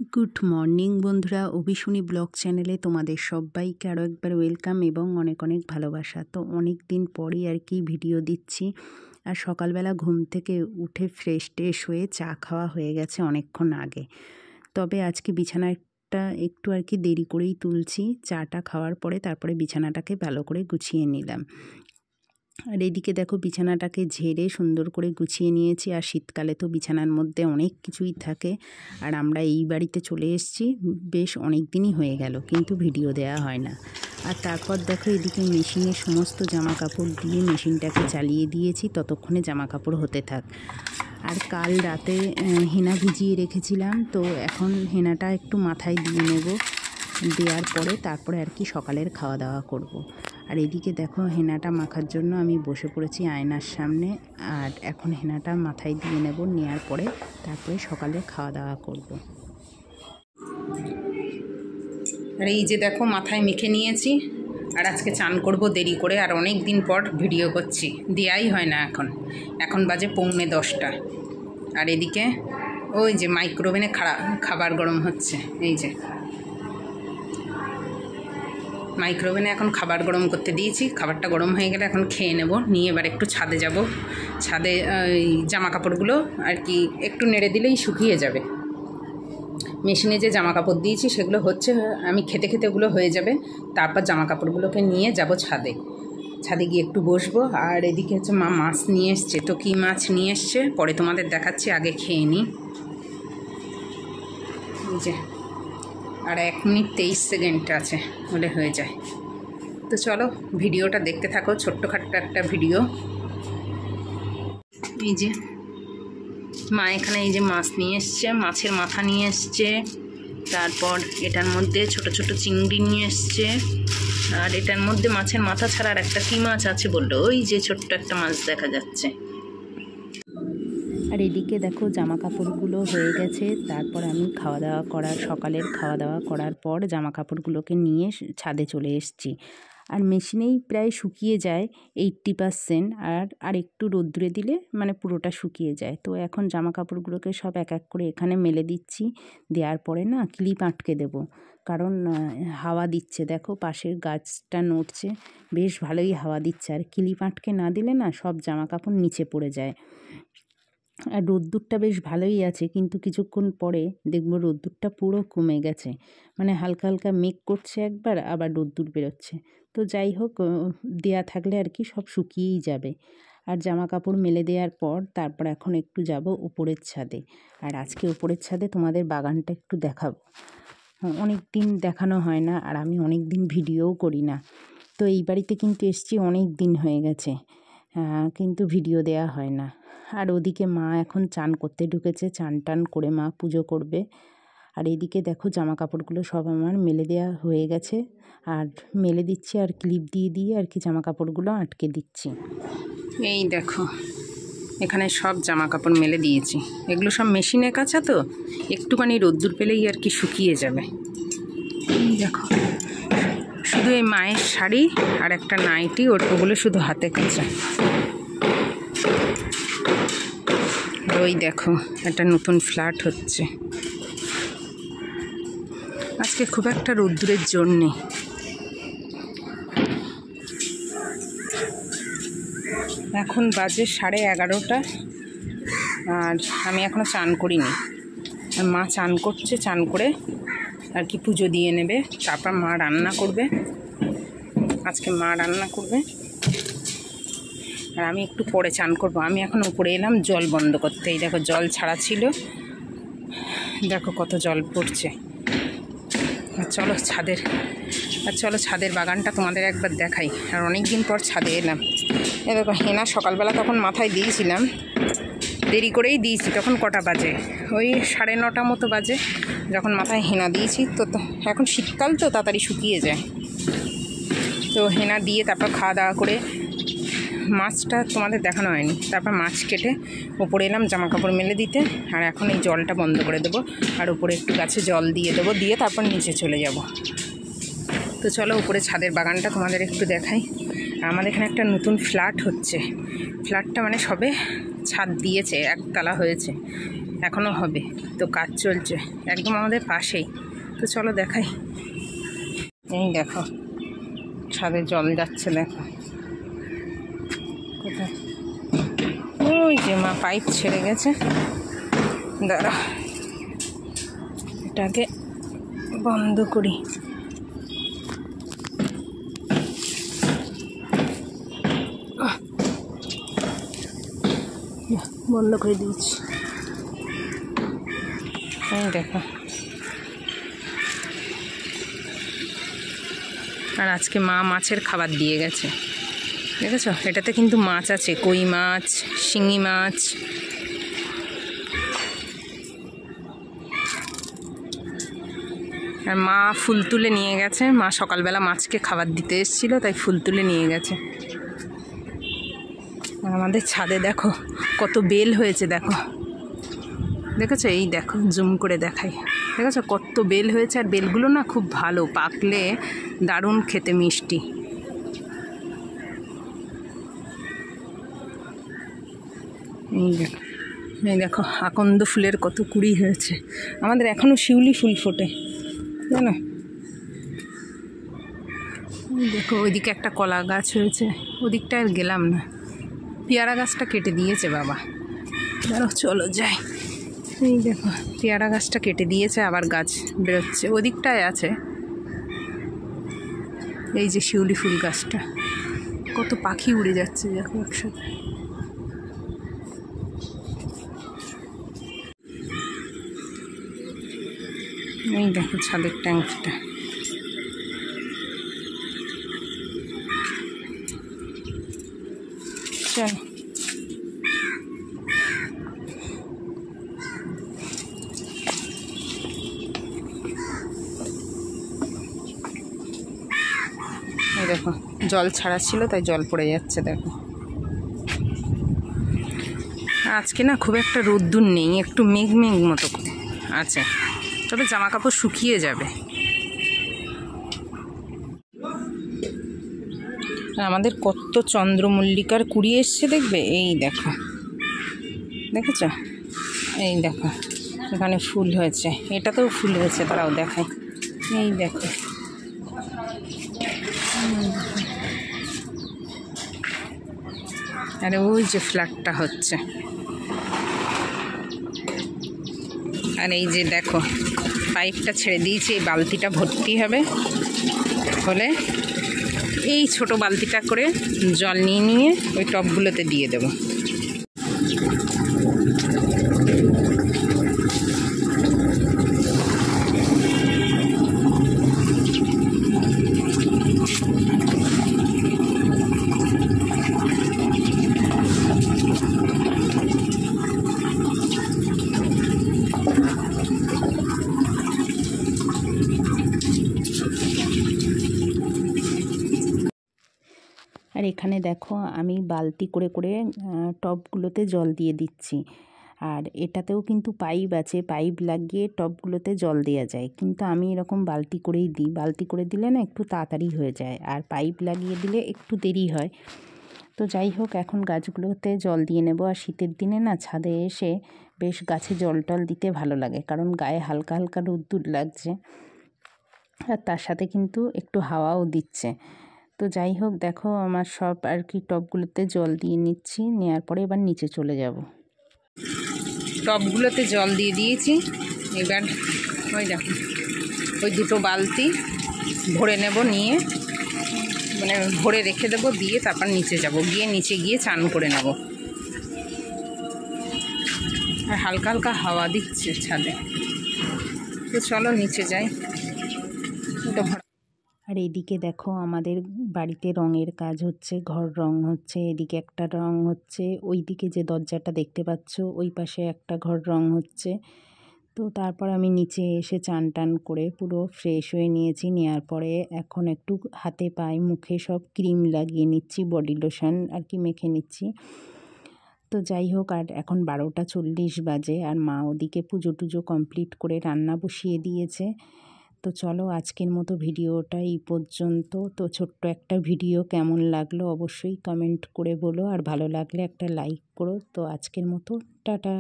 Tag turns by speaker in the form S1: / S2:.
S1: Good morning বন্ধুরা, অভিশুনি blog চ্যানেলে তোমাদের সবাইকে আরও একবার ওয়েলকাম এবং অনেক অনেক ভালোবাসা। তো অনেক দিন পরই আর কি ভিডিও দিচ্ছি। আর সকালবেলা ঘুম থেকে উঠে ফ্রেশ ট্রেশ হয়ে চা খাওয়া হয়ে গেছে অনেকক্ষণ আগে। তবে আজকে বিছানাটা একটু আর কি দেরি করেই তুলছি। চাটা খাওয়ার পরে তারপরে বিছানাটাকে ভালো করে গুছিয়ে নিলাম। আর এদিকে দেখো বিছানাটাকে ঝেড়ে সুন্দর করে গুছিয়ে নিয়েছি। আর শীতকালে তো বিছানার মধ্যে অনেক কিছুই থাকে। আর আমরা এই বাড়িতে চলে এসেছি বেশ অনেক দিনই হয়ে গেল, কিন্তু ভিডিও দেওয়া হয় না। আর তারপর দেখো এদিকে মেশিনে সমস্ত জামা কাপড় দিয়ে মেশিনটাকে চালিয়ে দিয়েছি, ততক্ষণে জামা কাপড় হতে থাক। আর কাল রাতে হেনা ভিজিয়ে রেখেছিলাম, তো এখন হেনাটা একটু মাথায় দিয়ে নেব। দেওয়ার পরে তারপরে আর কি সকালের খাওয়া দাওয়া করব। আর এদিকে দেখো হেনাটা মাখার জন্য আমি বসে পড়েছি আয়নার সামনে। আর এখন হেনাটা মাথায় দিয়ে নেব, নেওয়ার পরে তারপরে সকালে খাওয়া দাওয়া করব। আর এই যে দেখো মাথায় মেখে নিয়েছি। আর আজকে চান করব দেরি করে, আর অনেক দিন পর ভিডিও করছি, দেয়াই হয় না। এখন বাজে 9:45। আর এদিকে ওই যে মাইক্রোওভেনে খাবার গরম হচ্ছে। এই যে মাইক্রোওভেনে এখন খাবার গরম করতে দিয়েছি। খাবারটা গরম হয়ে গেলে এখন খেয়ে নেব, নিয়ে এবার একটু ছাদে যাব। ছাদে জামা কাপড়গুলো আর কি একটু নেড়ে দিলেই শুকিয়ে যাবে। মেশিনে যে জামা কাপড় দিয়েছি সেগুলো হচ্ছে, আমি খেতে খেতে ওগুলো হয়ে যাবে। তারপর জামা কাপড়গুলোকে নিয়ে যাব ছাদে গিয়ে একটু বসবো। আর এদিকে হচ্ছে মা মাছ নিয়ে এসছে। তো কী মাছ নিয়ে এসছে পরে তোমাদের দেখাচ্ছি, আগে খেয়ে নিই। এই যে আর 1 মিনিট 23 সেকেন্ড আছে, হলে হয়ে যায়। তো চলো ভিডিওটা দেখতে থাকো, ছোট্টখাট্ট একটা ভিডিও। এই যে মা এখানে এই যে মাছ নিয়ে এসছে, মাছের মাথা নিয়ে এসছে। তারপর এটার মধ্যে ছোট ছোট চিংড়ি নিয়ে এসছে। আর এটার মধ্যে মাছের মাথা ছাড়া আর একটা কী মাছ আছে বললো, ওই যে ছোট্ট একটা মাছ দেখা যাচ্ছে। আর এদিকে দেখো জামা কাপড়গুলো হয়ে গেছে। তারপর আমি সকালের খাওয়া দাওয়া করার পর জামা কাপড়গুলোকে নিয়ে ছাদে চলে এসেছি। আর মেশিনেই প্রায় শুকিয়ে যায় 80%। আর একটু রোদ্দুরে দিলে মানে পুরোটা শুকিয়ে যায়। তো এখন জামা কাপড়গুলোকে সব এক এক করে এখানে মেলে দিচ্ছি। দেওয়ার পরে না ক্লিপ আটকে দেবো, কারণ হাওয়া দিচ্ছে। দেখো পাশের গাছটা নড়ছে, বেশ ভালোই হাওয়া দিচ্ছে। আর ক্লিপ আটকে না দিলে না সব জামা কাপড় নিচে পড়ে যায়। আর রোদ্দুরটা বেশ ভালোই আছে, কিন্তু কিছুক্ষণ পরে দেখবো রোদ্দুরটা পুরো কমে গেছে। মানে হালকা হালকা মেঘ করছে একবার, আবার রোদ্দুর বেরোচ্ছে। তো যাই হোক, দেয়া থাকলে আর কি সব শুকিয়েই যাবে। আর জামা কাপড় মেলে দেওয়ার পর তারপর এখন একটু যাব উপরের ছাদে। আর আজকে উপরের ছাদে তোমাদের বাগানটা একটু দেখাবো। অনেক দিন দেখানো হয় না, আর আমি অনেক দিন ভিডিওও করি না। তো এই বাড়িতে কিন্তু এসছি অনেক দিন হয়ে গেছে, কিন্তু ভিডিও দেয়া হয় না। আর ওদিকে মা এখন চান করতে ঢুকেছে, চান টান করে মা পুজো করবে। আর এদিকে দেখো জামা কাপড়গুলো সব আমার মেলে দেওয়া হয়ে গেছে। আর মেলে দিচ্ছি, আর ক্লিপ দিয়ে আর কি জামা কাপড়গুলো আটকে দিচ্ছি। এই দেখো এখানে সব জামা কাপড় মেলে দিয়েছি। এগুলো সব মেশিনে কাচা, তো একটুখানি রোদ্দুর পেলেই আর কি শুকিয়ে যাবে। এই দেখো শুধু এই মায়ের শাড়ি আর একটা নাইটি, ওগুলো শুধু হাতে কাচা। ওই দেখো একটা নতুন ফ্ল্যাট হচ্ছে। আজকে খুব একটা রোদ্দুরের জোর নেই। এখন বাজে 11:30। আর আমি এখনও চান করিনি। আর মা চান করছে, চান করে আর কি পুজো দিয়ে নেবে। তারপর মা রান্না করবে, আজকে মা রান্না করবে। আর আমি একটু পরে চান করব। আমি এখন উপরে এলাম জল বন্ধ করতে। এই দেখো জল ছাড়া ছিল, দেখো কত জল পড়ছে। আর চলো ছাদের বাগানটা তোমাদের একবার দেখাই। আর অনেক দিন পর ছাদে এলাম। এ দেখো হেনা সকালবেলা তখন মাথায় দিয়েছিলাম, দেরি করেই দিয়েছি। তখন কটা বাজে, ওই 9:30 মতো বাজে যখন মাথায় হেনা দিয়েছি। তো এখন শীতকাল তো তাড়াতাড়ি শুকিয়ে যায়। তো হেনা দিয়ে তারপর খাওয়া দাওয়া করে, মাছটা তোমাদের দেখানো হয়নি, তারপর মাছ কেটে ওপরে এলাম জামা কাপড় মেলে দিতে। আর এখন এই জলটা বন্ধ করে দেবো, আর উপরে একটু গাছে জল দিয়ে দেবো, দিয়ে তারপর নিচে চলে যাব। তো চলো উপরে ছাদের বাগানটা তোমাদের একটু দেখাই। আমাদের এখানে একটা নতুন ফ্ল্যাট হচ্ছে। ফ্ল্যাটটা মানে সবে ছাদ দিয়েছে, একতলা হয়েছে। এখনও হবে। তো কাজ চলছে একদম আমাদের পাশেই। তো চলো দেখাই। এই দেখো ছাদে জল যাচ্ছে, দেখো কোথায়, ওই যে মা পাইপ ছেড়ে গেছে, দাঁড়া এটাকে বন্ধ করি। বন্ধ করে দিয়েছি। এই দেখো, আর আজকে মা মাছের খাবার দিয়ে গেছে, দেখেছো? এটাতে কিন্তু মাছ আছে, কই মাছ, শিঙি মাছ। আর মা ফুল তুলে নিয়ে গেছে, মা সকালবেলা মাছকে খাবার দিতে এসেছিলো, তাই ফুল তুলে নিয়ে গেছে। আর আমাদের ছাদে দেখো কত বেল হয়েছে, দেখো দেখেছো? এই দেখো জুম করে দেখাই, দেখেছো কত বেল হয়েছে। আর বেলগুলো না খুব ভালো, পাকলে দারুণ খেতে মিষ্টি। এই দেখো আকন্দ ফুলের কত কুড়ি হয়েছে। আমাদের এখনও শিউলি ফুল ফোটে, জানো? দেখো ওইদিকে একটা কলা গাছ হয়েছে, ওদিকটা আর গেলাম না। পেয়ারা গাছটা কেটে দিয়েছে বাবা, ধরো চলো যাই। এই দেখো পেয়ারা গাছটা কেটে দিয়েছে, আবার গাছ বেরোচ্ছে, ওদিকটায় আছে। এই যে শিউলি ফুল গাছটা, কত পাখি উড়ে যাচ্ছে দেখো একসাথে। এই দেখো ছাদের ট্যাঙ্কটা, চলো এই দেখো জল ছাড়া ছিল তাই জল পড়ে যাচ্ছে, দেখো। আজকে না খুব একটা রোদ্দুর নেই, একটু মেঘ মেঘ মতো আছে, তবে জামা কাপড় শুকিয়ে যাবে। আমাদের কত চন্দ্রমল্লিকার কুড়ি এসছে দেখবে, এই দেখো, দেখেছ? এই দেখো এখানে ফুল হয়েছে, এটাতেও ফুল হয়েছে, তারাও দেখায়। এই দেখো আরে ওই যে ফ্ল্যাটটা হচ্ছে, আর এই যে দেখো পাইপটা ছেড়ে দিয়েছি, এই বালতিটা ভর্তি হবে, হলে এই ছোট বালতিটা করে জল নিয়ে নিয়ে ওই টবগুলোতে দিয়ে দেবো। আর এখানে দেখো আমি বালতি করে করে টবগুলোতে জল দিয়ে দিচ্ছি। আর এটাতেও কিন্তু পাইপ আছে, পাইপ লাগিয়ে টবগুলোতে জল দেওয়া যায়, কিন্তু আমি এরকম বালতি করেই দিই। বালতি করে দিলে না একটু তাড়াতাড়ি হয়ে যায়, আর পাইপ লাগিয়ে দিলে একটু দেরি হয়। তো যাই হোক, এখন গাছগুলোতে জল দিয়ে নেব। আর শীতের দিনে না ছাদে এসে বেশ গাছে জল টল দিতে ভালো লাগে, কারণ গায়ে হালকা হালকা রোদ্দুর লাগছে, আর তার সাথে কিন্তু একটু হাওয়াও দিচ্ছে। তো যাই হোক, দেখো আমার সব আর কি টবগুলোতে জল দিয়ে নিচ্ছি, নেওয়ার পরে এবার নিচে চলে যাব। টবগুলোতে জল দিয়ে দিয়েছি, এবার ওই দেখো ওই দুটো বালতি ভরে নেব, নিয়ে মানে ভরে রেখে দেবো, দিয়ে তারপর নিচে যাব, গিয়ে নিচে গিয়ে চান করে নেব। আর হালকা হালকা হাওয়া দিচ্ছে ছাদে, তো চলো নিচে যাই। আর এদিকে দেখো আমাদের বাড়িতে রঙের কাজ হচ্ছে, ঘর রং হচ্ছে, এদিকে একটা রং হচ্ছে, ওই দিকে যে দরজাটা দেখতে পাচ্ছ ওই পাশে একটা ঘর রং হচ্ছে। তো তারপর আমি নিচে এসে চান টান করে পুরো ফ্রেশ হয়ে নিয়েছি, নেওয়ার পরে এখন একটু হাতে পায়ে মুখে সব ক্রিম লাগিয়ে নিচ্ছি, বডি লোশন আর কি মেখে নিচ্ছি। তো যাই হোক, আর এখন 12:40 বাজে, আর মা ওদিকে পুজো টুজো কমপ্লিট করে রান্না বসিয়ে দিয়েছে। তো চলো আজকের মতো ভিডিওটা এই পর্যন্ত। তো ছোট্ট একটা ভিডিও কেমন লাগলো অবশ্যই কমেন্ট করে বলো, আর ভালো লাগলে একটা লাইক করো। তো আজকের মতো টাটা।